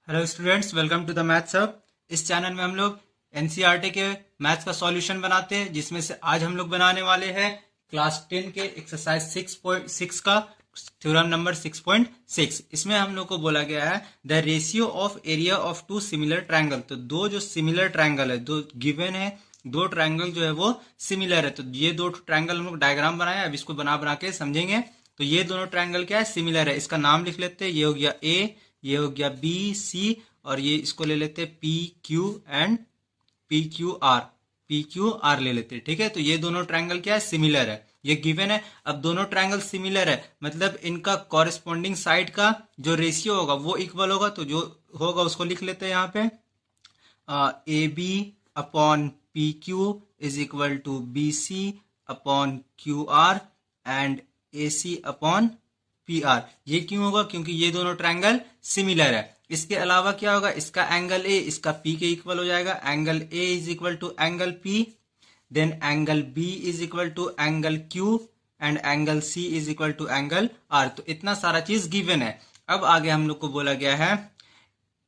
Hello students, welcome to the maths hub. इस channel में हम लोग एनसीईआरटी के मैथ्स का सॉल्यूशन बनाते हैं, जिसमें से आज हम लोग बनाने वाले हैं क्लास 10 के एक्सरसाइज 6.6 का थ्योरम नंबर 6.6। इसमें हम लोग को बोला गया है the ratio of area of two similar triangle. तो दो जो सिमिलर ट्रायंगल है, दो गिवन है, दो ट्रायंगल जो है वो सिमिलर है। तो ये दो ट्रायंगल हम लोग डायग्राम बनाए, अब इसको बना बना के समझेंगे। तो ये दोनों ट्रायंगल क्या है, सिमिलर है। इसका नाम लिख लेते हैं, ये हो गया ए, ये हो गया बी सी, और ये इसको ले लेते हैं P Q and P Q are ले लेते हैं। ठीक है, तो ये दोनों ट्रायंगल क्या है, सिमिलर है, ये गिवन है। अब दोनों ट्रायंगल सिमिलर है, मतलब इनका कॉरेस्पॉन्डिंग साइड का जो रेशियो होगा वो इक्वल होगा। तो जो होगा उसको लिख लेते हैं यहाँ पे, A B upon P Q is equal to B C upon Q R and A C upon P R. ये क्यों होगा, क्योंकि ये दोनों ट्रायंगल सिमिलर है। इसके अलावा क्या होगा, इसका एंगल ए इसका पी के इक्वल हो जाएगा। Angle A is equal to angle P, then angle B is equal to angle Q and angle C is equal to angle R. तो इतना सारा चीज गिवन है। अब आगे हम लोग को बोला गया है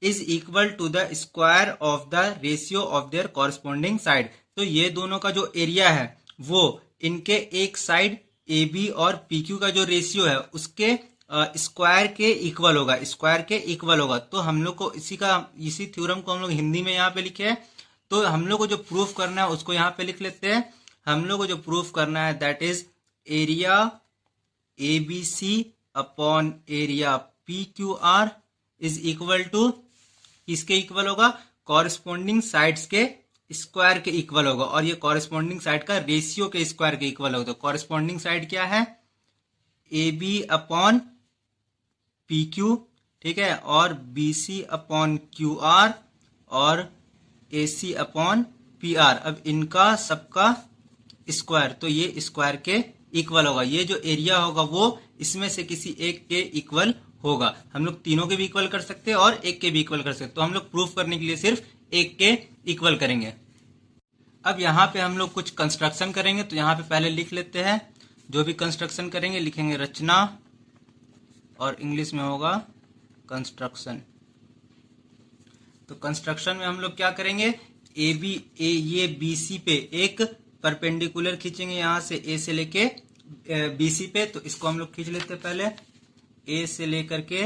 is equal to the square of the ratio of their corresponding side. तो ये दोनों का जो एरिया है वो इनके एक साइड ए बी और पी क्यू का जो रेशियो है उसके स्क्वायर के इक्वल होगा, स्क्वायर के इक्वल होगा। तो हम लोग को इसी थ्योरम को हम लोग हिंदी में यहाँ पे लिखे हैं। तो हम लोग को जो प्रूफ करना है उसको यहाँ पे लिख लेते हैं। हम लोग को जो प्रूफ करना है that is area A B C upon area P Q R is equal to, किसके इक्वल होगा, कॉरेस्पॉन्डिंग साइड्स के स्क्वायर के इक्वल होगा। और ये कॉरेस्पॉन्डिंग साइड का रेशियो के स्क्वायर के इक्वल होगा। तो कॉरेस्पॉन्डिंग साइड क्या है, A B upon P Q, ठीक है, और B C upon Q R और A C upon P R. अब इनका सबका स्क्वायर, तो ये स्क्वायर के इक्वल होगा। ये जो एरिया होगा वो इसमें से किसी एक के इक्वल होगा। हम लोग तीनों के भी इक्वल कर सकते हैं और एक के भी इक्वल कर सकते हैं। तो हम लोग प्रूफ करने के लिए सिर्फ एक के इक्वल करेंगे। अब यहाँ पे हम लोग कुछ कंस्ट्रक्शन करेंगे। तो यहाँ पे पहले लिख लेते हैं, जो भी कंस्ट्रक्शन करेंगे लिखेंगे रचना, और इंग्लिश में होगा कंस्ट्रक्शन। तो कंस्ट्रक्शन में हम लोग क्या करेंगे, ये बी सी पे एक परपेंडिकुलर खींचेंगे, यहाँ से ए से लेके बी सी पे। तो इसको हम लोग खींच लेते हैं, पहले ए से लेकर के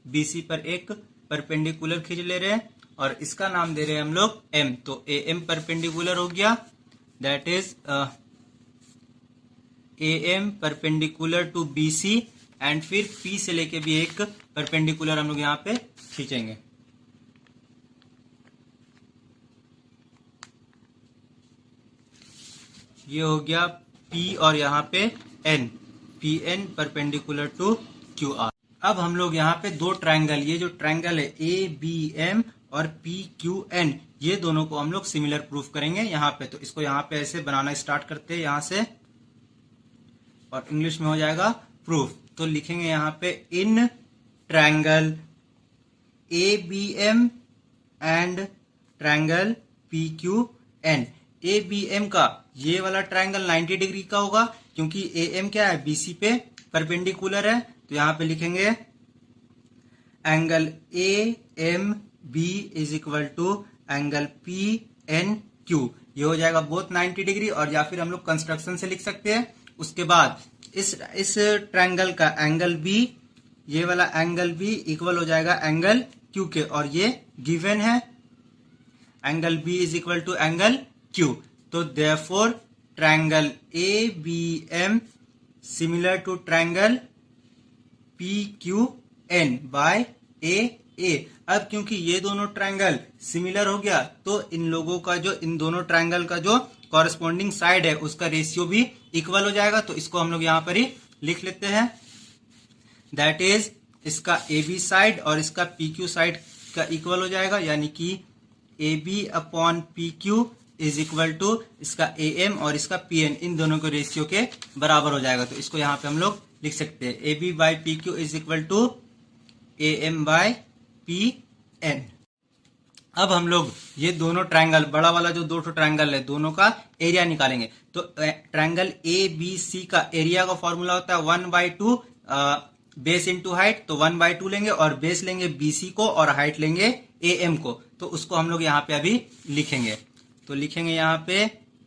बी सी पर एक परपेंडिकुलर खींच ले रहे हैं, और इसका नाम दे रहे हैं हम लोग एम। तो ए एम परपेंडिकुलर हो गया, that is A M perpendicular to B C, and फिर पी से लेके भी एक परपेंडिकुलर हम लोग यहाँ पे खींचेंगे। ये हो गया पी और यहाँ पे N, P N perpendicular to Q R. अब हम लोग यहाँ पे दो ट्रायंगल, ये जो ट्रायंगल है ए बी एम और पी क्यू एन, ये दोनों को हम लोग सिमिलर प्रूफ करेंगे यहाँ पे। तो इसको यहाँ पे ऐसे बनाना स्टार्ट करते हैं यहाँ से, और इंग्लिश में हो जाएगा प्रूफ। तो लिखेंगे यहाँ पे in triangle A B M and triangle P Q N. A B M का ये वाला ट्रायंगल 90 डिग्री का होगा, क्योंकि ए एम क्या है, बी सी पे परपेंडिकुलर है। तो यहाँ पे लिखेंगे angle A M B is equal to angle P N Q. ये हो जाएगा बोथ 90 डिग्री, और या फिर हम लोग कंस्ट्रक्शन से लिख सकते हैं। उसके बाद इस ट्रायंगल का एंगल बी, ये वाला एंगल बी इक्वल हो जाएगा एंगल क्यू के, और ये गिवन है angle B is equal to angle Q. तो therefore triangle A B M similar to triangle P Q N by A A. अब क्योंकि ये दोनों ट्रायंगल सिमिलर हो गया, तो इन लोगों का जो, इन दोनों ट्रायंगल का जो कॉरेस्पॉन्डिंग साइड है उसका रेशियो भी इक्वल हो जाएगा। तो इसको हम लोग यहाँ पर ही लिख लेते हैं, दैट इज इसका ए बी साइड और इसका पी क्यू साइड का इक्वल हो जाएगा, यानी कि A B upon P Q is equal to इसका ए एम और इसका पी एन, इन दोनों के रेशियो के बराबर हो जाएगा। तो इसको यहाँ पे हम लोग लिख सकते हैं, A B by P Q is equal to A M by P N. अब हम लोग ये दोनों ट्रायंगल, बड़ा वाला जो दो ट्रायंगल है, दोनों का एरिया निकालेंगे। तो ट्रायंगल ए बी सी का एरिया का फॉर्मूला होता है 1/2 बेस इंटू हाइट, तो 1/2 लेंगे और बेस लेंगे BC को और हाइट लेंगे AM को। तो उसको हम लोग यहाँ पे अभी लिखेंगे। तो लिखेंगे यहाँ पे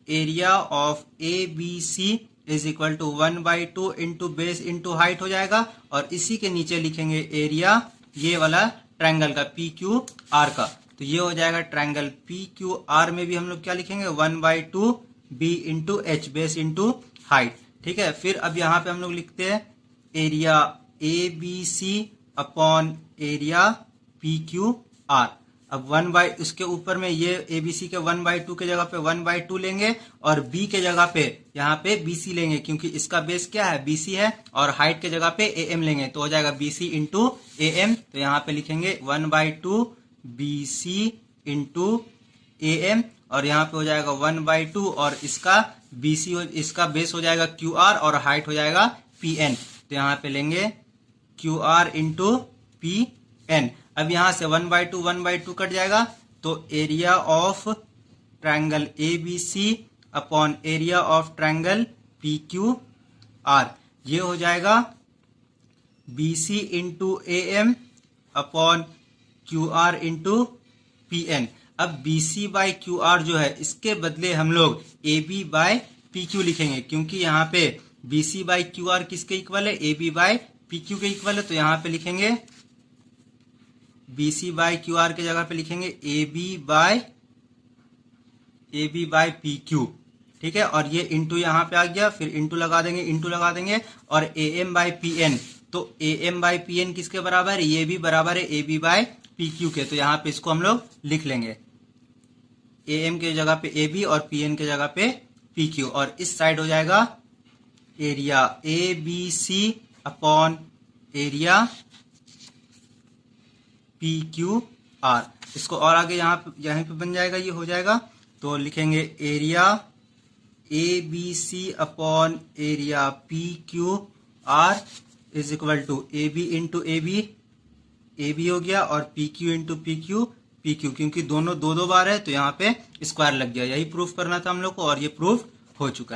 area of ABC is equal to 1/2 into base into height हो जाएगा, और इसी के नीचे लिखेंगे एरिया ये वाला ट्रायंगल का PQR का। तो ये हो जाएगा ट्रायंगल PQR में भी हम लोग क्या लिखेंगे 1/2 B into H, base into height. ठीक है, फिर अब यहाँ पे हम लोग लिखते हैं area ABC upon area PQR। अब उसके ऊपर में ये ABC के 1/2 के जगह पे 1/2 लेंगे और B के जगह पे यहाँ पे BC लेंगे, क्योंकि इसका बेस क्या है BC है, और हाइट के जगह पे AM लेंगे, तो हो जाएगा BC इंटू AM। तो यहाँ पे लिखेंगे 1/2 BC इंटू AM, और यहाँ पे हो जाएगा 1/2 और इसका BC इसका बेस हो जाएगा QR और हाइट हो जाएगा PN। तो यहाँ पे लेंगे QR इंटू PN। अब यहां से 1/2 कट जाएगा, तो area of triangle ABC upon area of triangle PQR ये हो जाएगा BC into AM upon QR into PN। अब BC बाई QR जो है इसके बदले हम लोग AB बाय PQ लिखेंगे, क्योंकि यहाँ पे BC बाई QR किसके इक्वल है AB बाय PQ के इक्वल है। तो यहाँ पे लिखेंगे BC बाई QR के जगह पे लिखेंगे AB बाय PQ। ठीक है, और ये इंटू यहाँ पे आ गया, फिर इंटू लगा देंगे और AM बाय PN। तो AM बाय PN किसके बराबर है, ये भी बराबर है AB बाय PQ के। तो यहाँ पे इसको हम लोग लिख लेंगे AM के जगह पे AB और PN के जगह पे PQ, और इस साइड हो जाएगा area ABC upon area PQR। इसको और आगे यहाँ पे बन जाएगा, ये हो जाएगा। तो लिखेंगे area ABC upon area PQR is equal to AB into AB हो गया, और PQ इंटू PQ, क्योंकि दोनों दो बार है तो यहाँ पे स्क्वायर लग गया। यही प्रूफ करना था हम लोग को, और ये प्रूफ हो चुका है।